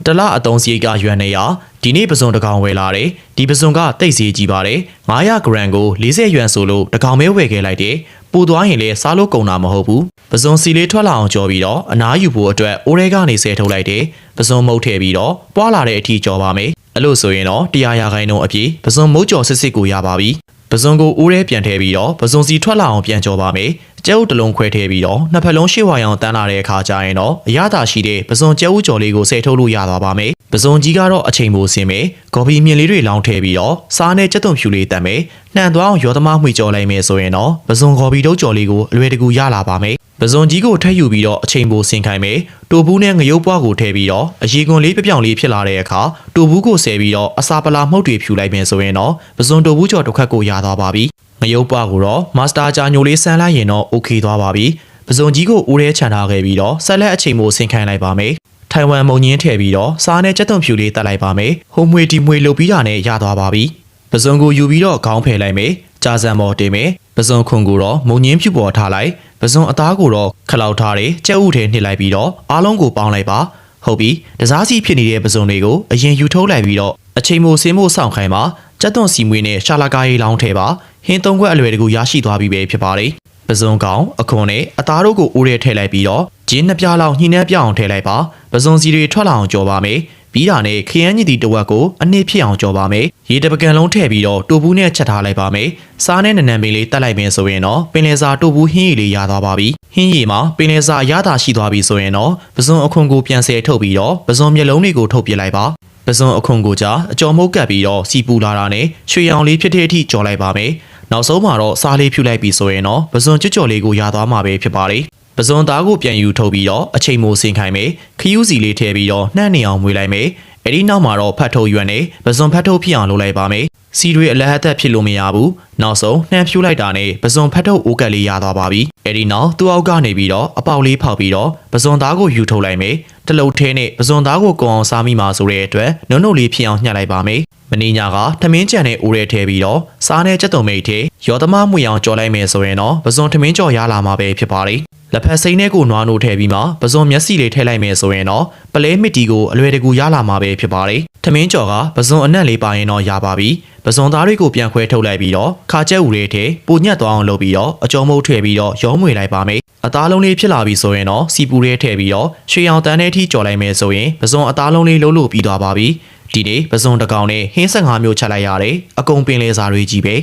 တလအတုံးစီကရွက်နေရဒီနေ့ပစုံတကောင်ဝယ်လာတယ်ဒီပစုံကတိတ်စီကြီးပါတယ်900 ဂရမ်ကို40ရွက်ဆိုလို့တကောင်မဲဝယ်ခဲ့လိုက်တယ်ပို့သွားရင်လည်းစားလို့ကုန်တာမဟုတ်ဘူးပစုံစီလေးထွက်လာအောင်ကြော်ပြီးတော့အနားယူဖို့အတွက်အိုးထဲကနေဆဲထုတ်လိုက်တယ်ပစုံမုတ်ထည့်ပြီးတော့ပွားလာတဲ့အထိကြော်ပါမယ်အဲ့လို့ဆိုရင်တော့100 ရာခိုင်နှုန်းအပြည့်ပစုံမုတ်ကြော်စစ်ကိုရပါပြီပစုံကိုအိုးထဲပြန်ထည့်ပြီးတော့ပစုံစီထွက်လာအောင်ပြန်ကြော်ပါမယ်ကျဲဥတလုံးခွဲထည့်ပြီးတော့နှစ်ဖက်လုံးရှေ့ဝါရောင်တန်းလာတဲ့အခါကျရင်တော့အရသာရှိတဲ့ပစုံကျဲဥကြော်လေးကိုဆဲထုတ်လို့ရသွားပါမယ်ပစုံကြီးကတော့အချိန်ပိုဆင်းမယ်ဂေါ်ဘီမြင်လေးတွေလောင်းထည့်ပြီးတော့စားနဲ့ကြက်သွန်ဖြူလေးတက်မယ်နှံသွားအောင်ရောသမားမှွေကြော်လိုက်မယ်ဆိုရင်တော့ပစုံဂေါ်ဘီတုပ်ကြော်လေးကိုအလွယ်တကူရလာပါမယ်ပစုံကြီးကိုထည့်ယူပြီးတော့အချိန်ပိုဆင်းခိုင်းမယ်တိုဘူးနဲ့ငရုတ်ပွားကိုထည့်ပြီးတော့အရေကွန်လေးပြောင်လေးဖြစ်လာတဲ့အခါတိုဘူးကိုဆဲပြီးတော့အစာပလာမှုတ်တွေဖြူလိုက်မယ်ဆိုရင်တော့ပစုံတိုဘူးကြော်တစ်ခက်ကိုရသွားပါပြီငရုတ်ပွားကိုတော့မာစတာဂျာညိုလေးဆန်းလိုက်ရင်တော့ okay သွားပါပြီပစုံကြီးကိုဦးထဲခြံထားခဲ့ပြီးတော့ဆက်လက်အချိန်မို့ဆင်ခိုင်းလိုက်ပါမယ်ထိုင်ဝမ်မုံညင်းထည့်ပြီးတော့စားနဲ့ကြက်သွန်ဖြူလေးတက်လိုက်ပါမယ်ဟိုမွေဒီမွေလုပ်ပြီးတာနဲ့ရသွားပါပြီပစုံကိုယူပြီးတော့ခေါင်းဖယ်လိုက်မယ်ကြာစံပေါ်တင်မယ်ပစုံခွန်ကိုတော့မုံညင်းဖြူပေါ်ထားလိုက်ပစုံအသားကိုတော့ခလောက်ထားတယ်ကြက်ဥထဲနှစ်လိုက်ပြီးတော့အားလုံးကိုပေါင်းလိုက်ပါဟုတ်ပြီတစားစီဖြစ်နေတဲ့ပစုံတွေကိုအရင်ယူထုတ်လိုက်ပြီးတော့အချိန်မို့ဆင်းဖို့စောင့်ခိုင်းပါကြက်သွန်စီမွေနဲ့ရှာလာကားရေးလောင်းထည့်ပါဟင်းသုံးခွက်အလွယ်တကူရရှိသွားပြီပဲဖြစ်ပါတယ်ပစုံကောင်အခွန်နဲ့အသားတို့ကိုအိုးထဲထည့်လိုက်ပြီးတော့ဂျင်းနှစ်ပြားလောက်ညှိနှဲပြအောင်ထည့်လိုက်ပါပစုံစီတွေထွက်လာအောင်ကြော်ပါမယ်ပြီးတာနဲ့ခရမ်းညစ်တီတဝက်ကိုအနည်းဖြစ်အောင်ကြော်ပါမယ်ရေတပကံလုံးထည့်ပြီးတော့တိုဘူးနဲ့ချက်ထားလိုက်ပါမယ်စားနဲ့နနံပင်လေးတက်လိုက်မယ်ဆိုရင်တော့ပင်လယ်စာတိုဘူးဟင်းရည်လေးရသွားပါပြီဟင်းရည်မှာပင်လယ်စာရတာရှိသွားပြီဆိုရင်တော့ပစုံအခွန်ကိုပြန်ဆဲထုတ်ပြီးတော့ပစုံမျက်လုံးတွေကိုထုတ်ပြလိုက်ပါပစုံအခွန်ကိုကြာအကျော်မုတ်ကပ်ပြီးတော့စီပူလာတာနဲ့ရွှေရောင်လေးဖြစ်တဲ့အထိကြော်လိုက်ပါမယ်နောက်ဆုံးမှာတော့စားလေးဖြူလိုက်ပြီးဆိုရင်တော့ပစုံကြွကြော်လေးကိုရသွားမှာပဲဖြစ်ပါတယ်ပစုံသားကိုပြန်ယူထုတ်ပြီးတော့အချိန်မို့ဆင်ခိုင်းမယ်ခရူးစီလေးထည့်ပြီးတော့နှမ်းနေအောင်မွေးလိုက်မယ်အဲ့ဒီနောက်မှာတော့ဖတ်ထုတ်ရွက်နဲ့ပစုံဖတ်ထုတ်ဖြစ်အောင်လုပ်လိုက်ပါမယ်စီတွေအလဟတ်သက်ဖြစ်လို့မရဘူးနောက်ဆုံးနှမ်းဖြူလိုက်တာနဲ့ပစုံဖတ်ထုတ်အိုးကက်လေးရသွားပါပြီအဲ့ဒီနောက်သူ့အောက်ကနေပြီးတော့အပေါက်လေးဖောက်ပြီးတော့ပစုံသားကိုယူထုတ်လိုက်မယ်တလုတ်ထဲနဲ့ပစုံသားကိုကုံအောင်စားမိမှာဆိုတဲ့အတွက်နုံနုံလေးဖြစ်အောင်ညှက်လိုက်ပါမယ်မင်းညာကထမင်းကြံတဲ့အိုးထဲထည့်ပြီးတော့စားနဲ့ကြက်သွန်မိတ်ထဲရောသမားမွေအောင်ကြော်လိုက်မယ်ဆိုရင်တော့ပစုံထမင်းကြော်ရလာမှာပဲဖြစ်ပါတယ်လက်ဖက်စိမ်းထဲကိုနွားနိုးထည့်ပြီးမှပစုံမျက်စိလေးထည့်လိုက်မယ်ဆိုရင်တော့ပလဲမစ်တီကိုအလွယ်တကူရလာမှာပဲဖြစ်ပါတယ်ထမင်းကြော်ကပစုံအနက်လေးပါရင်တော့ရပါပြီပစုံသားတွေကိုပြန်ခွဲထုတ်လိုက်ပြီးတော့ခါကျက်ဦးလေးထဲပိုညက်သွားအောင်လုပ်ပြီးတော့အကျော်မုတ်ထည့်ပြီးတော့ရောမွေလိုက်ပါမယ်အသားလုံးလေးဖြစ်လာပြီဆိုရင်တော့စီပူလေးထည့်ပြီးတော့ရွှေရောင်တန်းထဲထိကြော်လိုက်မယ်ဆိုရင်ပစုံအသားလုံးလေးလုံးလို့ပြီးသွားပါပြီဒီနေ့ပစုံတကောင်နဲ့ဟင်း15မျိုးချက်လိုက်ရတယ်အကုန်ပင်လေစာတွေကြီးပဲ